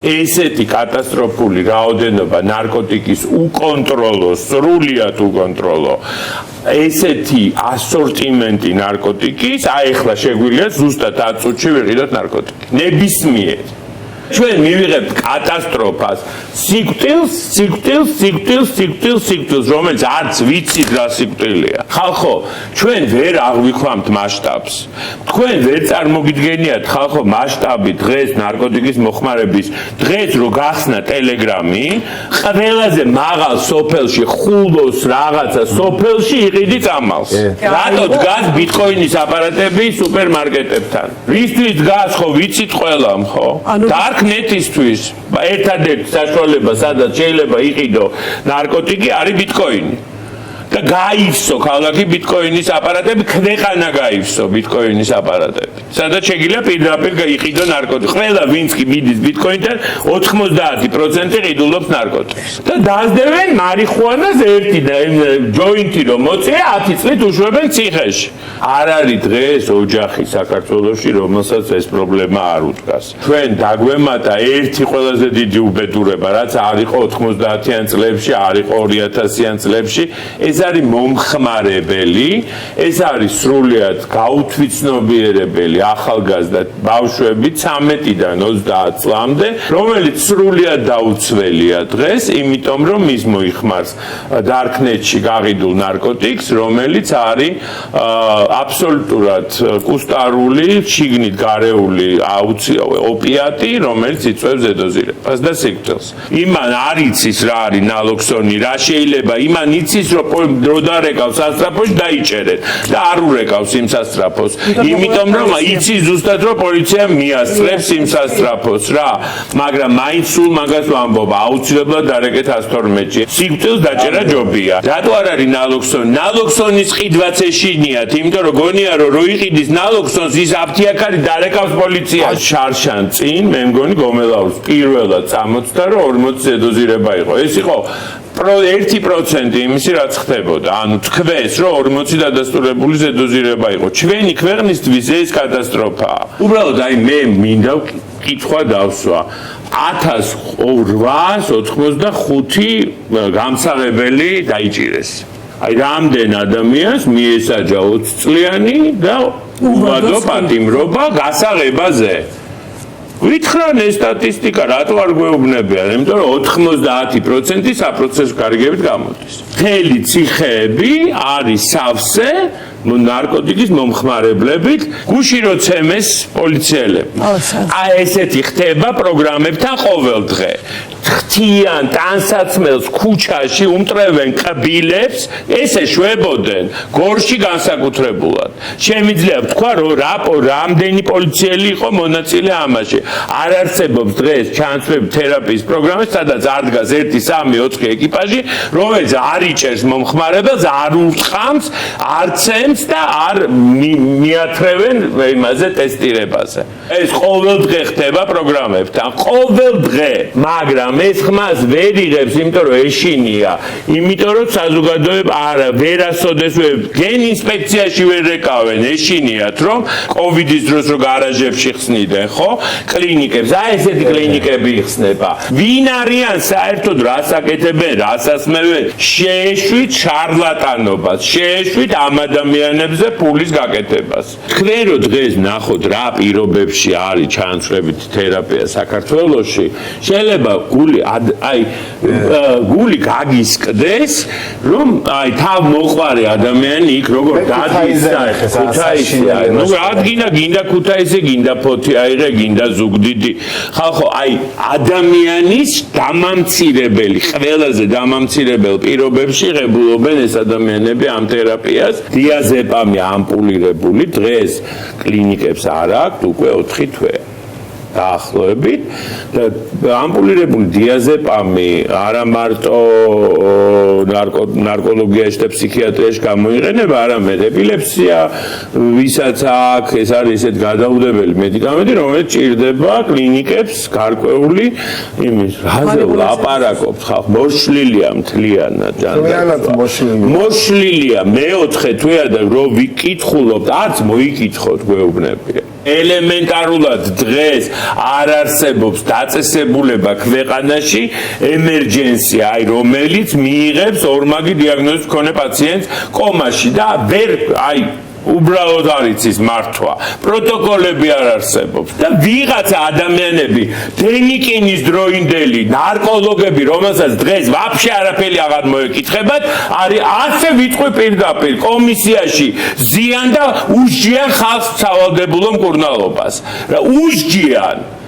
ესეთი კატასტროფული რაოდენობა ნარკოტიკის უკონტროლო, სრულიად უკონტროლო, ესეთი ასორტიმენტი ნარკოტიკის, აი ახლა შეგვიძლია ზუსტად 10 წუთში ვიყიდოთ ნარკოტიკი. ნებისმიერ. ჩვენ მივიღებთ კატასტროფას, სიკვდილს, რომელიც არც ვიცით რა სიკვდილია. ხალხო, ჩვენ ვერ აღვიქვამთ მასშტაბს. თქვენ ვერ წარმოგიდგენიათ ხალხო მასშტაბი დღეს ნარკოტიკის მოხმარების დღეს რო გახსნა ტელეგრამი, ყველაზე მაღალ სოფელში ხულოს რაღაცა სოფელში იყიდი წამალს. რატო დგას ბიტკოინის აპარატები სუპერმარკეტებთან? რისთვის დგას ხო ვიცით ყველამ ხო? Darknet-ისთვის ერთადერთი საშუალება სადაც შეიძლება იყიდო ნარკოტიკი არის ბიტკოინი. და გაივსო ქალაქი ბიტკოინის აპარატები, ქვეყანა გაივსო ბიტკოინის აპარატები. სადაც შეგიძლია პირდაპირ იყიდო ნარკოტიკი. ყველა ვინც კი მიდის ბიტკოინთან 90% ყიდულობს ნარკოტიკს. და დაძდევენ მარიხუანას ერთი და ჯოინტი რომ მოწია 10 წლით უშვებენ ციხეში. არ არის დღეს ოჯახი საქართველოში, რომელსაც ეს პრობლემა არ უდგას. ჩვენ დაგვემატა ერთი ყველაზე დიდი უბედურება, რაც არ იყო 90-იან წლებში, არ იყო 2000-იან წლებში. ეს არის მომხმარებელი, ეს არის სრულიად გაუთვითცნობიერებელი ახალგაზრდა ბავშვები 13-დან 30 წლამდე, რომელიც სრულიად დაუცველია დღეს, იმიტომ რომ ის მოიხმარს Darknet-ში გაყიდულ ნარკოტიკს, რომელიც არის აბსოლუტურად კუსტარული, შიგნით გარეული ოპიატი, რომელიც იწვევს ზედოზირებას და სიკვდილს. იმან არ იცის რა არის ნალოქსონი, რა შეიძლება, იმან იცის რომ რო დარეკავს სასტრაფოში დაიჭერეთ და არ ურეკავს იმ სასტრაფოს. იმიტომ რომ იცის ზუსტად რომ პოლიცია მიასწრებს იმ სასტრაფოს რა, მაგრამ მაინც სულ მაგას ვამბობ, აუცილებლად დარეკეთ 112-ში. სიკვდილს დაჭერა ჯობია. რატო არ არის ნალოქსონი? ნალოქსონის ყიდვაც ეშინიათ, იმიტომ რომ გონია რომ რო იყიდის ნალოქსონს ის აფთიაქარი დარეკავს პოლიციას. შარშან წინ მე მგონი გომელაურს პირველად წამოწდა რომ 40 ზედოზირება იყო. ეს იყო 1% იმისი რაც ხდებოდა. ანუ თქვენს რომ 40 დადასტურებული ზედოზირება იყო. ჩვენი ქვეყნისთვის ეს კატასტროფაა. უბრალოდ აი მე მინდა კითხვა დავსვა. 1885 გამსაღებელი დაიჭირეს. აი რამდენ ადამიანს მიესაჯა 20 წლიანი და უბადო პატიმრობა გასაღებაზე. ვითხრან ეს სტატისტიკა რატო არ გვეუბნებიან? იმიტომ რომ 90% საპროცესო გარიგებით გამოდის. მთელი ციხეები არის სავსე ნარკოტიკის მომხმარებლებით, გუში როცემეს პოლიციელები. აი ესეთი ხდება პროგრამებთან ყოველ დღე. ხთიან ტანსაცმელს ქუჩაში უმტრევენ კბილებს, ესე შვებოდენ გორში განსაკუთრებულად. შემიძლია ვთქვა რომ რამდენი პოლიციელი იყო მონაწილე ამაში. არ არსებობს დღეს ჩანაცვლები თერაპიის პროგრამის, სადაც არ დგას 1, 3, 4 ეკიპაჟი, რომელიც არ იჭერს მომხმარებელს, არ ურტყამს, არ ცემს და არ მიათრევენ იმაზე ტესტირებაზე. ეს ყოველ დღე ხდება პროგრამებთან, ყოველ დღე, მაგრამ ეს ხმას ვერ იღებს, იმიტომ რომ ეშინია, იმიტომ რომ საზოგადოება ვერასოდეს გენ ინსპექციაში ვერ ეკავენ, ეშინიათ რომ კოვიდის დროს რო გარაჟებში ხსნიდნენ, ხო? კლინიკებს, აი ესეთი კლინიკები იხსნება. ვინ არიან საერთოდ რას აკეთებენ, რას ასმევენ? შეეშვით შარლატანობას, შეეშვით ამ ადამიანებზე ფულის გაკეთებას. თქვენ რო დღეს ნახოთ რა პირობებში არის ჩანაცვლებითი თერაპია საქართველოში, შეიძლება გული გაგისკდეს, რომ აი თავ მოყვარე ადამიანი იქ როგორ დადის ქუთაისი, ნუ რადგინა გინდა ქუთაისი, გინდა ფოთი აიღე, გინდა ზუგდიდი. ხალხო, აი ადამიანის დამამცირებელი, ყველაზე დამამცირებელ პირობებში ღებულობენ ეს ადამიანები ამ თერაპიას. დიაზეპამი ამპულირებული დღეს კლინიკებს არ აქვს უკვე 4 თვე. დაახლოებით და ამპულირებული დიაზეპამი არა მარტო ნარკოლოგიაში და ფსიქიატრიაში გამოიყენება, არამედ ეპილეფსია, ვისაც აქვს, ეს არის ესეთ გადაუდებელი მედიკამენტი, რომელიც ჭირდება კლინიკებს გარკვეული იმის რაზე ვლაპარაკობთ ხალხ, მოშლილია მთლიანად მოშლილია მე 4 თვეა და რო ვიკითხულობთ, არც მოიკითხოთ გვეუბნებიან. ელემენტარულად დღეს არ არსებობს დაწესებულება ქვეყანაში ემერჯენსი, აი რომელიც მიიღებს ორმაგი დიაგნოზის მქონე პაციენტს კომაში და ვერ აი უბრალოდ არ იცის მართვა. პროტოკოლები არ არსებობს და ვიღაცა ადამიანები, დენიკინის დროინდელი ნარკოლოგები, რომელსაც დღეს ვაფშე არაფერი აღარ მოეკითხებათ, არის ასე ვიტყვი პირდაპირ კომისიაში ზიან და უსჯიან ხალხს სავალდებულო მკურნალობას. რა უსჯიან